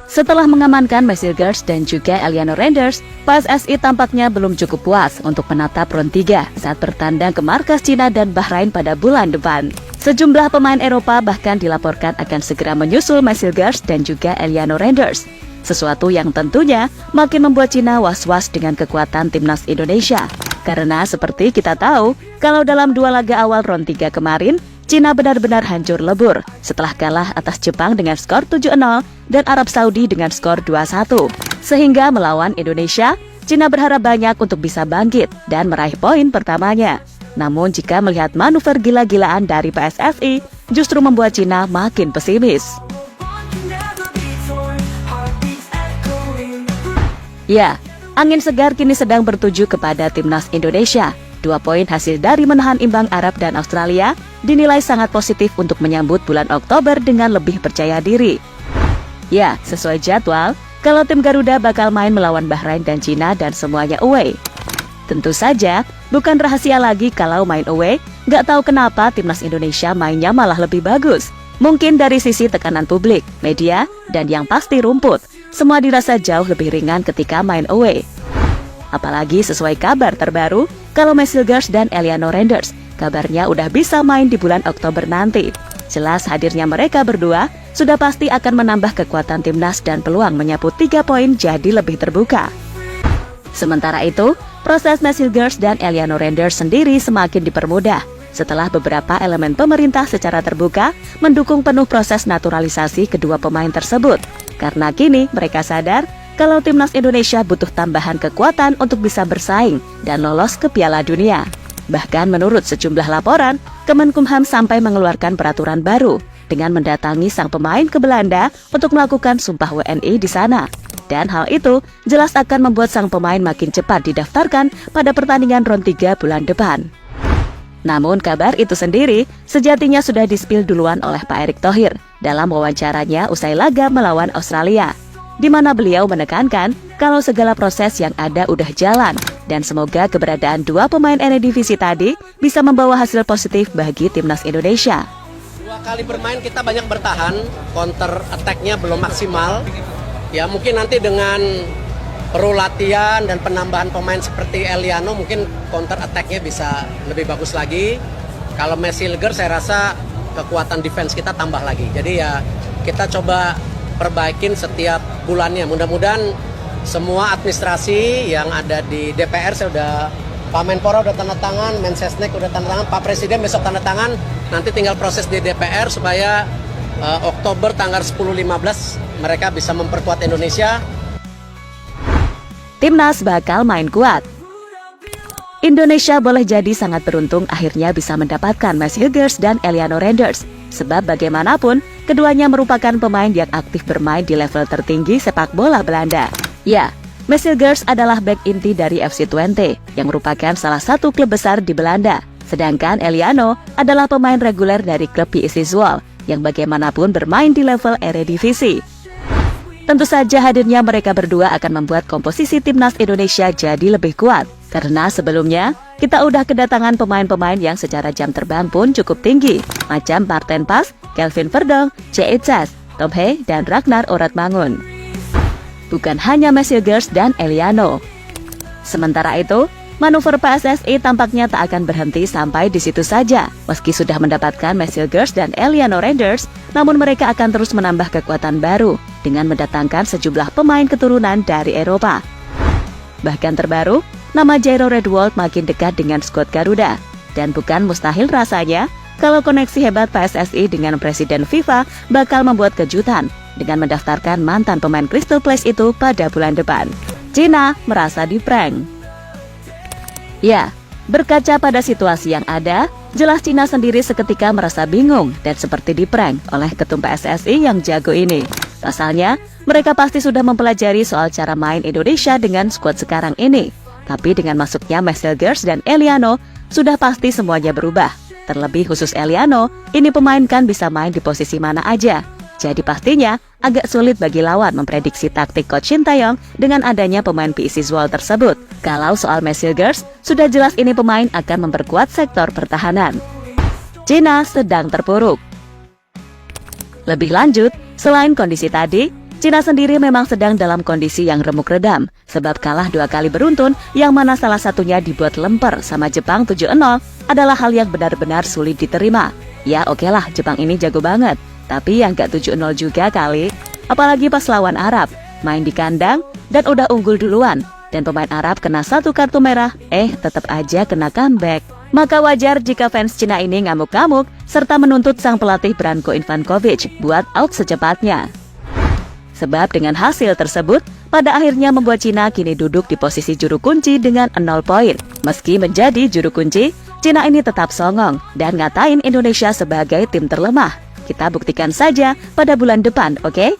Setelah mengamankan Messi Girls dan juga Eliano Randers, PSSI tampaknya belum cukup puas untuk menatap Round 3 saat bertandang ke markas Cina dan Bahrain pada bulan depan. Sejumlah pemain Eropa bahkan dilaporkan akan segera menyusul Messi Girls dan juga Eliano Randers. Sesuatu yang tentunya makin membuat Cina was-was dengan kekuatan timnas Indonesia. Karena seperti kita tahu, kalau dalam 2 laga awal Round 3 kemarin, Cina benar-benar hancur lebur setelah kalah atas Jepang dengan skor 7-0 dan Arab Saudi dengan skor 2-1. Sehingga melawan Indonesia, Cina berharap banyak untuk bisa bangkit dan meraih poin pertamanya. Namun jika melihat manuver gila-gilaan dari PSSI, justru membuat Cina makin pesimis. Ya, angin segar kini sedang bertuju kepada timnas Indonesia. 2 poin hasil dari menahan imbang Arab dan Australia dinilai sangat positif untuk menyambut bulan Oktober dengan lebih percaya diri. Ya, sesuai jadwal, kalau tim Garuda bakal main melawan Bahrain dan Cina dan semuanya away. Tentu saja, bukan rahasia lagi kalau main away, nggak tahu kenapa timnas Indonesia mainnya malah lebih bagus. Mungkin dari sisi tekanan publik, media, dan yang pasti rumput. Semua dirasa jauh lebih ringan ketika main away. Apalagi sesuai kabar terbaru, kalau Messi Girls dan Eliano Randers kabarnya udah bisa main di bulan Oktober nanti. Jelas hadirnya mereka berdua sudah pasti akan menambah kekuatan timnas dan peluang menyapu 3 poin jadi lebih terbuka. Sementara itu, proses Messi Girls dan Eliano Randers sendiri semakin dipermudah setelah beberapa elemen pemerintah secara terbuka mendukung penuh proses naturalisasi kedua pemain tersebut. Karena kini mereka sadar kalau timnas Indonesia butuh tambahan kekuatan untuk bisa bersaing dan lolos ke Piala Dunia. Bahkan menurut sejumlah laporan, Kemenkumham sampai mengeluarkan peraturan baru dengan mendatangi sang pemain ke Belanda untuk melakukan sumpah WNI di sana. Dan hal itu jelas akan membuat sang pemain makin cepat didaftarkan pada pertandingan Round 3 bulan depan. Namun kabar itu sendiri sejatinya sudah dispil duluan oleh Pak Erick Thohir dalam wawancaranya usai laga melawan Australia, di mana beliau menekankan kalau segala proses yang ada udah jalan dan semoga keberadaan 2 pemain Eredivisie tadi bisa membawa hasil positif bagi timnas Indonesia. 2 kali bermain kita banyak bertahan, counter attack-nya belum maksimal. Ya mungkin nanti dengan perlu latihan dan penambahan pemain seperti Eliano mungkin counter attack-nya bisa lebih bagus lagi. Kalau Messi Girls saya rasa kekuatan defense kita tambah lagi. Jadi ya kita coba perbaikin setiap bulannya. Mudah-mudahan semua administrasi yang ada di DPR saya udah, Pak Menpora udah tanda tangan, Mensesnek udah tanda tangan, Pak Presiden besok tanda tangan. Nanti tinggal proses di DPR supaya Oktober tanggal 10-15 mereka bisa memperkuat Indonesia. Timnas bakal main kuat. Indonesia boleh jadi sangat beruntung akhirnya bisa mendapatkan Messi Girls dan Eliano Randers. Sebab bagaimanapun, keduanya merupakan pemain yang aktif bermain di level tertinggi sepak bola Belanda. Ya, Messi Girls adalah bek inti dari FC Twente, yang merupakan salah satu klub besar di Belanda. Sedangkan Eliano adalah pemain reguler dari klub PSV Zwolle, yang bagaimanapun bermain di level Eredivisie. Tentu saja hadirnya mereka berdua akan membuat komposisi timnas Indonesia jadi lebih kuat. Karena sebelumnya, kita udah kedatangan pemain-pemain yang secara jam terbang pun cukup tinggi. Macam Marten Pas, Kelvin Verdong, C.E. Chas, Tom Hey, dan Ragnar Oratmangun. Bukan hanya Messi Girls dan Eliano. Sementara itu, manuver PSSI tampaknya tak akan berhenti sampai di situ saja. Meski sudah mendapatkan Messi Girls dan Eliano Randers, namun mereka akan terus menambah kekuatan baru dengan mendatangkan sejumlah pemain keturunan dari Eropa. Bahkan terbaru, nama Jairo Redwold makin dekat dengan skuad Garuda. Dan bukan mustahil rasanya kalau koneksi hebat PSSI dengan Presiden FIFA bakal membuat kejutan dengan mendaftarkan mantan pemain Crystal Palace itu pada bulan depan. Cina merasa diprank. Ya, berkaca pada situasi yang ada, jelas Cina sendiri seketika merasa bingung dan seperti diprank oleh ketum PSSI yang jago ini. Pasalnya, mereka pasti sudah mempelajari soal cara main Indonesia dengan skuad sekarang ini. Tapi dengan masuknya Messi Girls dan Eliano, sudah pasti semuanya berubah. Terlebih khusus Eliano, ini pemain kan bisa main di posisi mana aja. Jadi pastinya agak sulit bagi lawan memprediksi taktik Coach Sintayong dengan adanya pemain PSV Zwolle tersebut. Kalau soal Messi Girls, sudah jelas ini pemain akan memperkuat sektor pertahanan. Cina sedang terpuruk. Lebih lanjut, selain kondisi tadi, Cina sendiri memang sedang dalam kondisi yang remuk redam, sebab kalah 2 kali beruntun yang mana salah satunya dibuat lemper sama Jepang 7-0 adalah hal yang benar-benar sulit diterima. Ya oke lah, Jepang ini jago banget, tapi yang gak 7-0 juga kali. Apalagi pas lawan Arab, main di kandang dan udah unggul duluan, dan pemain Arab kena 1 kartu merah, tetap aja kena comeback. Maka wajar jika fans Cina ini ngamuk-ngamuk serta menuntut sang pelatih Branko Ivankovic buat out secepatnya. Sebab dengan hasil tersebut, pada akhirnya membuat Cina kini duduk di posisi juru kunci dengan 0 poin. Meski menjadi juru kunci, Cina ini tetap songong dan ngatain Indonesia sebagai tim terlemah. Kita buktikan saja pada bulan depan, oke?